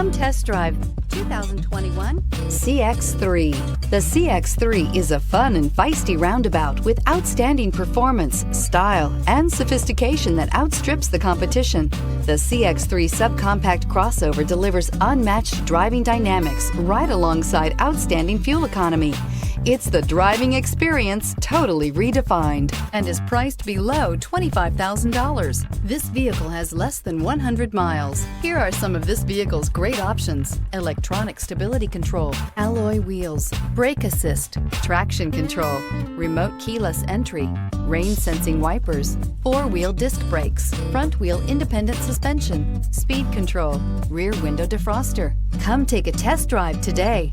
Come test drive 2021 CX-3. The CX-3 is a fun and feisty roundabout with outstanding performance, style, and sophistication that outstrips the competition. The CX-3 subcompact crossover delivers unmatched driving dynamics right alongside outstanding fuel economy. It's the driving experience totally redefined and is priced below $25,000. This vehicle has less than 100 miles. Here are some of this vehicle's great options: electronic stability control, alloy wheels, brake assist, traction control, remote keyless entry, rain sensing wipers, four-wheel disc brakes, front wheel independent suspension, speed control, rear window defroster. Come take a test drive today.